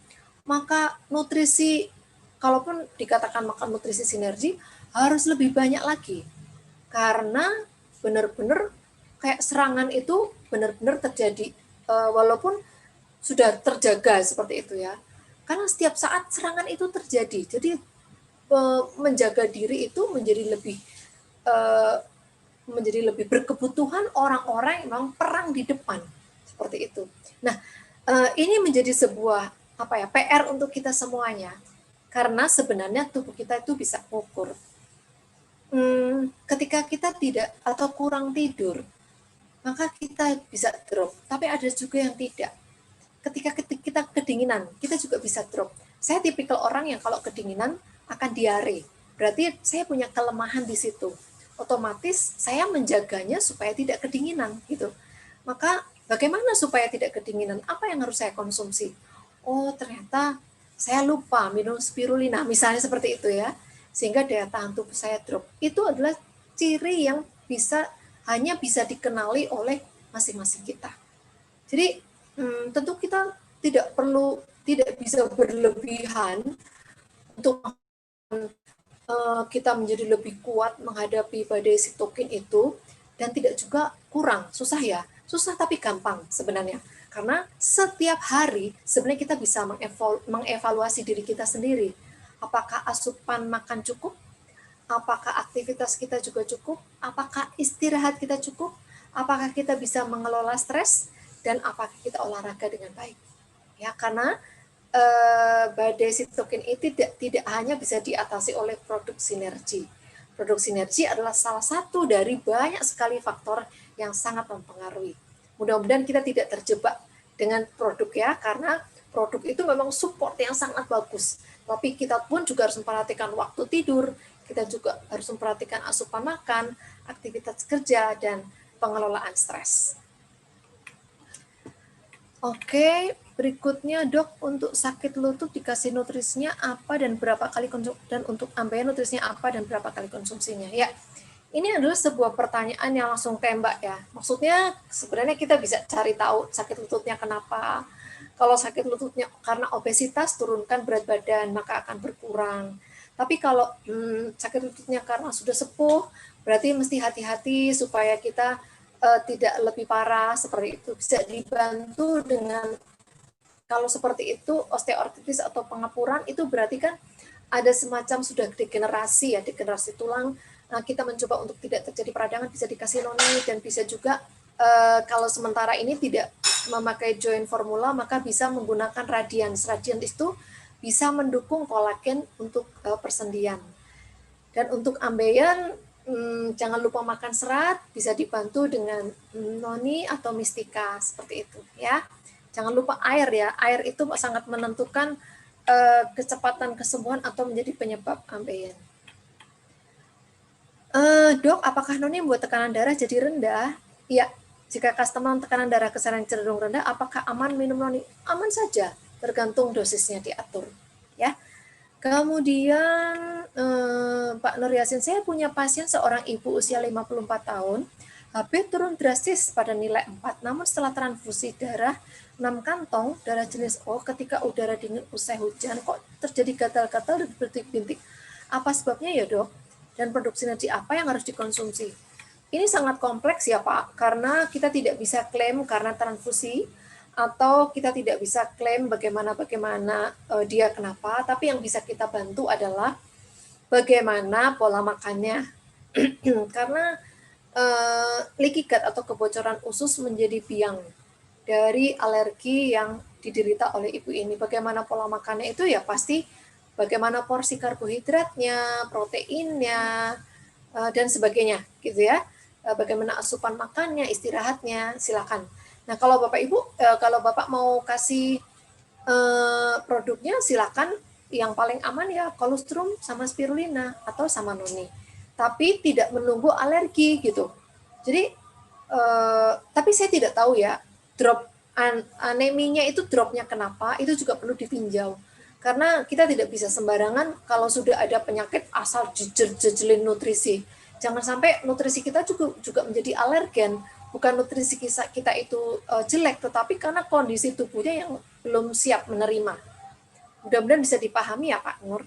maka nutrisi, kalaupun dikatakan makan nutrisi sinergi, harus lebih banyak lagi. Karena benar-benar kayak serangan itu benar-benar terjadi, walaupun sudah terjaga seperti itu ya. Karena setiap saat serangan itu terjadi. Jadi menjaga diri itu menjadi lebih berkebutuhan orang-orang yang memang perang di depan seperti itu. Nah, ini menjadi sebuah PR untuk kita semuanya, karena sebenarnya tubuh kita itu bisa ukur. Ketika kita tidak atau kurang tidur, maka kita bisa drop. Tapi ada juga yang tidak. Ketika kita kedinginan, kita juga bisa drop. Saya tipikal orang yang kalau kedinginan akan diare. Berarti saya punya kelemahan di situ. Otomatis saya menjaganya supaya tidak kedinginan gitu. Maka bagaimana supaya tidak kedinginan? Apa yang harus saya konsumsi? Oh, ternyata saya lupa minum spirulina, misalnya seperti itu ya. Sehingga daya tahan tubuh saya drop. Itu adalah ciri yang hanya bisa dikenali oleh masing-masing kita. Jadi tentu kita tidak bisa berlebihan untuk kita menjadi lebih kuat menghadapi badai sitokin itu, dan tidak juga kurang. Susah ya, susah tapi gampang sebenarnya. Karena setiap hari sebenarnya kita bisa mengevaluasi diri kita sendiri. Apakah asupan makan cukup? Apakah aktivitas kita juga cukup? Apakah istirahat kita cukup? Apakah kita bisa mengelola stres? Dan apakah kita olahraga dengan baik? Ya, karena badai sitokin itu tidak hanya bisa diatasi oleh produk sinergi. Produk sinergi adalah salah satu dari banyak sekali faktor yang sangat mempengaruhi. Mudah-mudahan kita tidak terjebak dengan produk ya, karena produk itu memang support yang sangat bagus. Tapi kita pun juga harus memperhatikan waktu tidur, kita juga harus memperhatikan asupan makan, aktivitas kerja, dan pengelolaan stres. Oke, berikutnya dok, untuk sakit lutut dikasih nutrisinya apa dan berapa kali konsumsi, dan untuk ambeien nutrisinya apa dan berapa kali konsumsinya? Ya, ini adalah sebuah pertanyaan yang langsung tembak ya. Maksudnya sebenarnya kita bisa cari tahu sakit lututnya kenapa. Kalau sakit lututnya karena obesitas, turunkan berat badan, maka akan berkurang. Tapi kalau sakit lututnya karena sudah sepuh, berarti mesti hati-hati supaya kita tidak lebih parah seperti itu. Bisa dibantu dengan, kalau seperti itu osteoartritis atau pengapuran, itu berarti kan ada semacam sudah degenerasi ya, degenerasi tulang. Nah, kita mencoba untuk tidak terjadi peradangan, bisa dikasih noni, dan bisa juga kalau sementara ini tidak memakai joint formula, maka bisa menggunakan Radiance. Radiance itu bisa mendukung kolagen untuk persendian. Dan untuk ambeien, jangan lupa makan serat, bisa dibantu dengan noni atau mistika seperti itu ya. Jangan lupa air ya, air itu sangat menentukan kecepatan kesembuhan atau menjadi penyebab ambeien. Dok, apakah noni membuat tekanan darah jadi rendah? Ya, jika customer tekanan darah keseharian cenderung rendah, apakah aman minum noni? Aman saja, tergantung dosisnya diatur ya. Kemudian Pak Nur Yasin, saya punya pasien seorang ibu usia 54 tahun, HB turun drastis pada nilai 4, namun setelah transfusi darah 6 kantong darah jenis O ketika udara dingin usai hujan kok terjadi gatal-gatal dan bintik-bintik. Apa sebabnya ya dok? Dan produk sinergi apa yang harus dikonsumsi? Ini sangat kompleks ya Pak, karena kita tidak bisa klaim karena transfusi, atau kita tidak bisa klaim bagaimana dia kenapa, tapi yang bisa kita bantu adalah bagaimana pola makannya. Karena leaky gut atau kebocoran usus menjadi biang dari alergi yang diderita oleh ibu ini. Bagaimana pola makannya itu ya pasti bagaimana porsi karbohidratnya, proteinnya, dan sebagainya gitu ya. Bagaimana asupan makannya, istirahatnya, silakan. Nah kalau Bapak Ibu, kalau Bapak mau kasih produknya silakan, yang paling aman ya kolostrum sama spirulina atau sama noni. Tapi tidak menunggu alergi gitu. Jadi tapi saya tidak tahu ya drop aneminya itu dropnya kenapa, itu juga perlu ditinjau. Karena kita tidak bisa sembarangan kalau sudah ada penyakit asal jejelin nutrisi. Jangan sampai nutrisi kita juga menjadi alergen. Bukan nutrisi kita itu jelek, tetapi karena kondisi tubuhnya yang belum siap menerima. Mudah-mudahan bisa dipahami ya Pak Nur.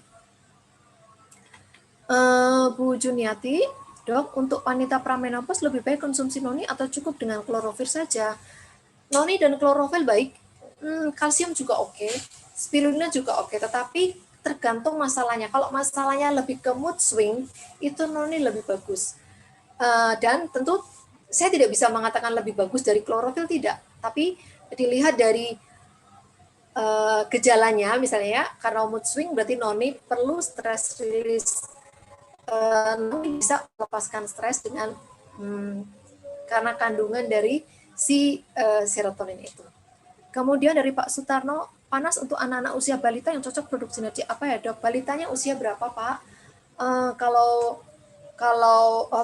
Bu Juniati, dok, untuk wanita pramenopause lebih baik konsumsi noni atau cukup dengan klorofil saja? Noni dan klorofil baik, kalsium juga oke, spirulina juga oke, tetapi tergantung masalahnya. Kalau masalahnya lebih ke mood swing, itu noni lebih bagus. Dan tentu saya tidak bisa mengatakan lebih bagus dari klorofil, tidak. Tapi dilihat dari gejalanya, misalnya ya, karena mood swing berarti noni perlu stress release. Noni bisa melepaskan stres dengan karena kandungan dari si serotonin itu. Kemudian dari Pak Sutarno, panas untuk anak-anak usia balita yang cocok produk sinergi apa ya dok? Balitanya usia berapa Pak? Kalau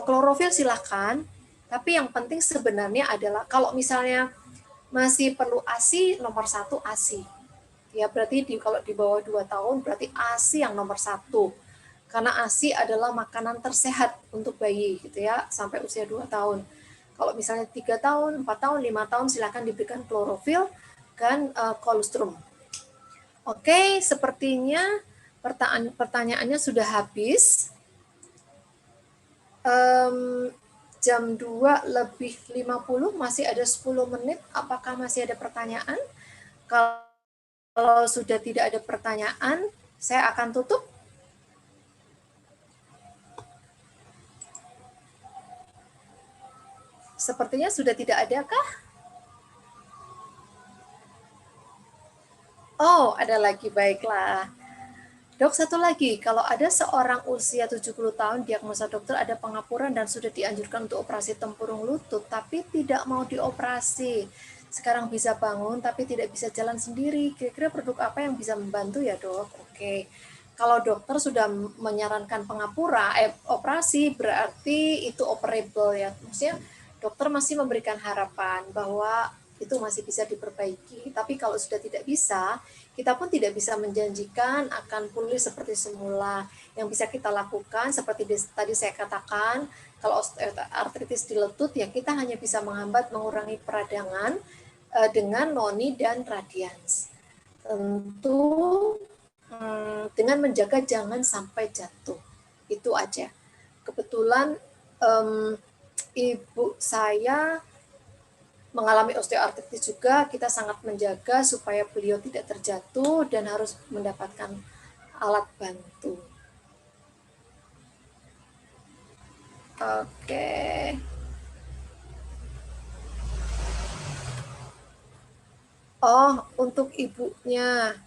klorofil silahkan, tapi yang penting sebenarnya adalah kalau misalnya masih perlu ASI, nomor 1 ASI. Ya berarti kalau di bawah 2 tahun berarti ASI yang nomor 1. Karena ASI adalah makanan tersehat untuk bayi gitu ya, sampai usia 2 tahun. Kalau misalnya 3 tahun, 4 tahun, 5 tahun silakan diberikan klorofil dan kolostrum. Oke, sepertinya pertanyaannya sudah habis. Jam 2:50, masih ada 10 menit. Apakah masih ada pertanyaan? Kalau sudah tidak ada pertanyaan, saya akan tutup. Sepertinya sudah tidak ada kah? Oh, ada lagi, baiklah. Dok, satu lagi, kalau ada seorang usia 70 tahun, diagnosa dokter ada pengapuran dan sudah dianjurkan untuk operasi tempurung lutut, tapi tidak mau dioperasi. Sekarang bisa bangun, tapi tidak bisa jalan sendiri. Kira-kira produk apa yang bisa membantu ya dok? Oke, kalau dokter sudah menyarankan operasi, berarti itu operable ya. Maksudnya dokter masih memberikan harapan bahwa itu masih bisa diperbaiki. Tapi kalau sudah tidak bisa, kita pun tidak bisa menjanjikan akan pulih seperti semula. Yang bisa kita lakukan seperti tadi saya katakan, kalau osteoartritis di lutut ya kita hanya bisa menghambat mengurangi peradangan dengan noni dan radians. Tentu dengan menjaga jangan sampai jatuh. Itu aja. Kebetulan ibu saya mengalami osteoartritis juga, kita sangat menjaga supaya beliau tidak terjatuh dan harus mendapatkan alat bantu. Oke. Oh, untuk ibunya,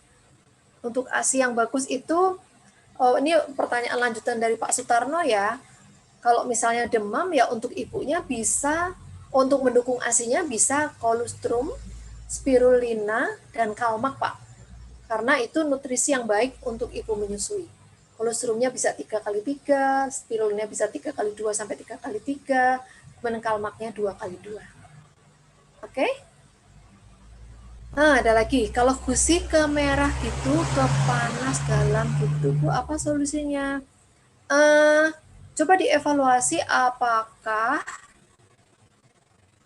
untuk ASI yang bagus itu, ini pertanyaan lanjutan dari Pak Sutarno ya. Kalau misalnya demam ya untuk ibunya bisa, untuk mendukung ASI-nya bisa kolostrum, spirulina, dan kalmak Pak. Karena itu nutrisi yang baik untuk ibu menyusui. Kolostrumnya bisa 3x3, spirulina bisa 3x2 sampai 3x3, kemudian kalmaknya 2x2. Oke? Nah, ada lagi. Kalau gusi kemerah gitu, kepanas dalam gitu, Bu, apa solusinya? Coba dievaluasi apakah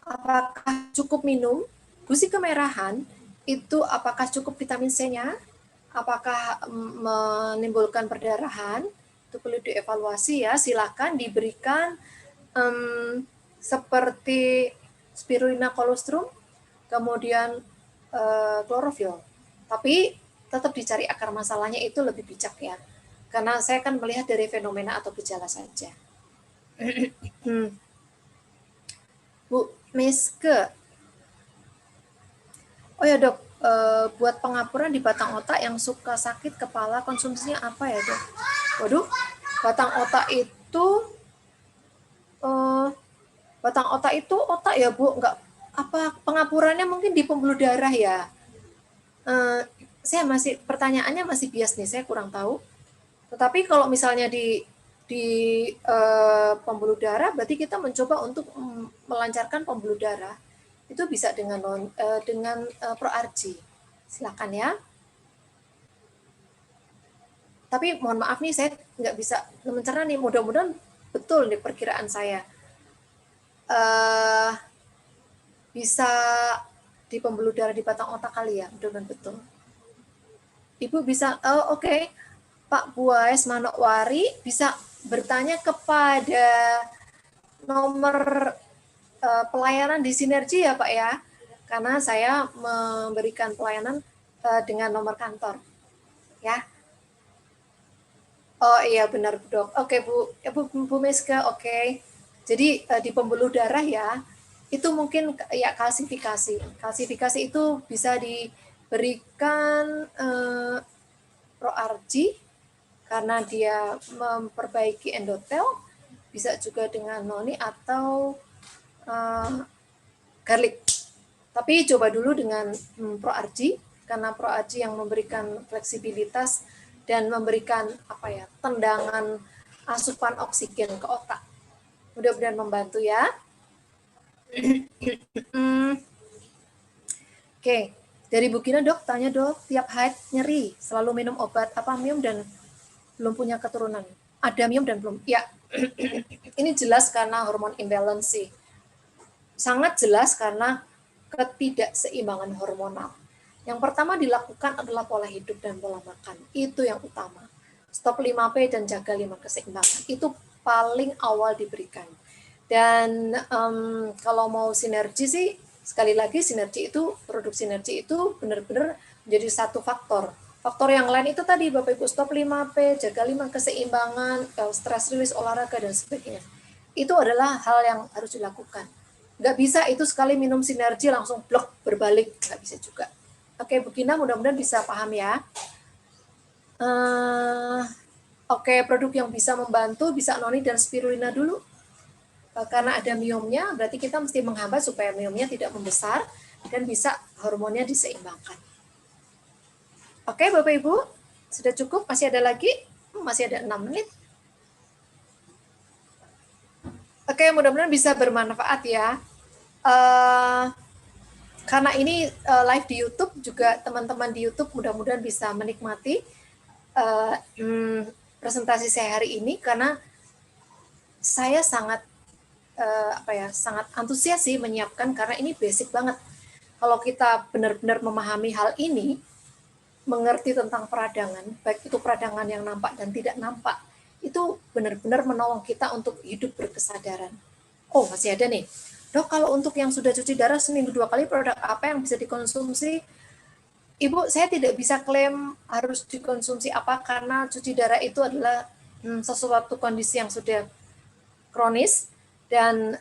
apakah cukup minum gusi kemerahan itu, apakah cukup vitamin C-nya, apakah menimbulkan perdarahan, itu perlu dievaluasi ya. Silakan diberikan seperti spirulina colostrum, kemudian klorofil. Tapi tetap dicari akar masalahnya, itu lebih bijak ya. Karena saya kan melihat dari fenomena atau gejala saja. Bu Meske, oh ya dok, buat pengapuran di batang otak yang suka sakit kepala, konsumsinya apa ya dok? Waduh, batang otak itu otak ya bu, nggak apa pengapurannya mungkin di pembuluh darah ya. Saya masih, pertanyaannya masih bias nih, saya kurang tahu. Tetapi kalau misalnya di pembuluh darah, berarti kita mencoba untuk melancarkan pembuluh darah. Itu bisa dengan ProArgi. Silakan ya. Tapi mohon maaf nih, saya nggak bisa mencerna nih. Mudah-mudahan betul nih perkiraan saya. Bisa di pembuluh darah di batang otak kali ya, mudah-mudahan betul. Ibu bisa, oke. Pak Buais Manokwari bisa bertanya kepada nomor pelayanan di Sinergi ya Pak ya, karena saya memberikan pelayanan dengan nomor kantor ya. Oh iya benar dok. Oke Bu, Bu Meska, oke. Jadi di pembuluh darah ya, itu mungkin ya kalsifikasi. Kalsifikasi itu bisa diberikan ProArgi karena dia memperbaiki endotel, bisa juga dengan noni atau garlic. Tapi coba dulu dengan ProArgi, karena ProArgi yang memberikan fleksibilitas dan memberikan tendangan asupan oksigen ke otak. Mudah-mudahan membantu ya. Oke, dari Bu Gina dok, tanya dok, tiap haid nyeri, selalu minum obat apa mium dan belum punya keturunan? Ada mium dan belum? Ya, ini jelas karena hormon imbalance sih. Sangat jelas karena ketidakseimbangan hormonal. Yang pertama dilakukan adalah pola hidup dan pola makan. Itu yang utama. Stop 5P dan jaga 5 keseimbangan. Itu paling awal diberikan. Dan kalau mau sinergi sih, sekali lagi sinergi itu, produk sinergi itu benar-benar menjadi satu faktor. Faktor yang lain itu tadi Bapak Ibu, stop 5P, jaga 5 keseimbangan, stress release, olahraga, dan sebagainya. Itu adalah hal yang harus dilakukan. Nggak bisa itu sekali minum sinergi langsung blok berbalik, nggak bisa juga. Oke Bu Gina, mudah-mudahan bisa paham ya. Oke, produk yang bisa membantu bisa noni dan spirulina dulu. Karena ada miomnya, berarti kita mesti menghambat supaya miomnya tidak membesar dan bisa hormonnya diseimbangkan. Oke Bapak Ibu, sudah cukup? Masih ada lagi? Masih ada 6 menit. Oke, mudah-mudahan bisa bermanfaat ya. Karena ini live di YouTube juga, teman-teman di YouTube mudah-mudahan bisa menikmati presentasi saya hari ini, karena saya sangat sangat antusias sih menyiapkan, karena ini basic banget. Kalau kita benar-benar memahami hal ini, mengerti tentang peradangan, baik itu peradangan yang nampak dan tidak nampak, itu benar-benar menolong kita untuk hidup berkesadaran. Oh, masih ada nih. Dok, kalau untuk yang sudah cuci darah seminggu 2 kali, produk apa yang bisa dikonsumsi? Ibu, saya tidak bisa klaim harus dikonsumsi apa, karena cuci darah itu adalah sesuatu kondisi yang sudah kronis, dan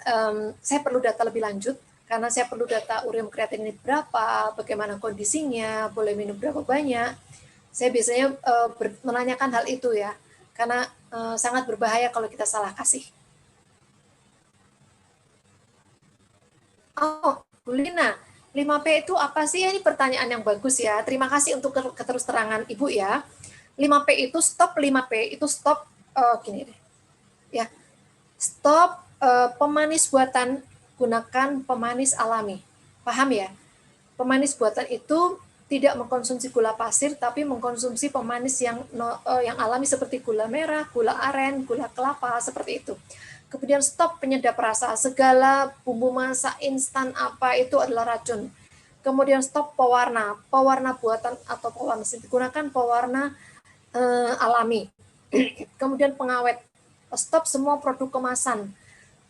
saya perlu data lebih lanjut, karena saya perlu data ureum kreatinine berapa, bagaimana kondisinya, boleh minum berapa banyak. Saya biasanya menanyakan hal itu ya, karena sangat berbahaya kalau kita salah kasih. Oh, Bu Lina, 5P itu apa sih? Ini pertanyaan yang bagus ya. Terima kasih untuk keterusterangan Ibu ya. 5P itu stop, 5P itu stop, gini deh. Ya, stop pemanis buatan, gunakan pemanis alami. Paham ya? Pemanis buatan itu tidak mengkonsumsi gula pasir, tapi mengkonsumsi pemanis yang alami seperti gula merah, gula aren, gula kelapa, seperti itu. Kemudian stop penyedap rasa, segala bumbu masak instan apa itu adalah racun. Kemudian stop pewarna buatan atau pewarna digunakan pewarna alami. Kemudian pengawet, stop semua produk kemasan,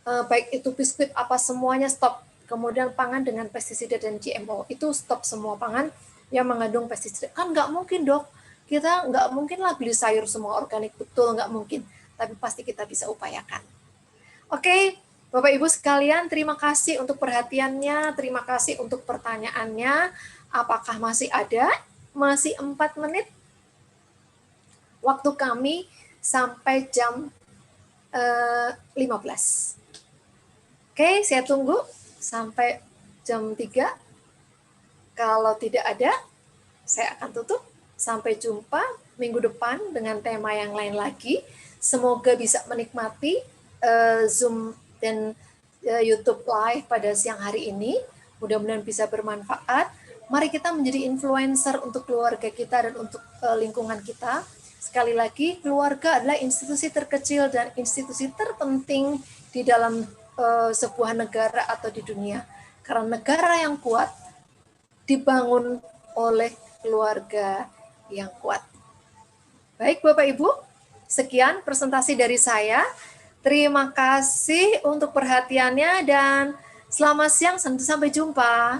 baik itu biskuit apa semuanya stop. Kemudian pangan dengan pestisida dan GMO, itu stop semua pangan yang mengandung pestisida. Kan nggak mungkin dok, kita nggak mungkin lah beli sayur semua organik, betul nggak mungkin, tapi pasti kita bisa upayakan. Oke, Bapak Ibu sekalian, terima kasih untuk perhatiannya, terima kasih untuk pertanyaannya. Apakah masih ada? Masih 4 menit waktu kami sampai jam 15. Oke, saya tunggu sampai jam 3. Kalau tidak ada, saya akan tutup. Sampai jumpa minggu depan dengan tema yang lain lagi. Semoga bisa menikmati Zoom dan YouTube Live pada siang hari ini. Mudah-mudahan bisa bermanfaat. Mari kita menjadi influencer untuk keluarga kita dan untuk lingkungan kita. Sekali lagi, keluarga adalah institusi terkecil dan institusi terpenting di dalam sebuah negara atau di dunia. Karena negara yang kuat dibangun oleh keluarga yang kuat. Baik Bapak Ibu, sekian presentasi dari saya. Terima kasih untuk perhatiannya dan selamat siang, sampai jumpa.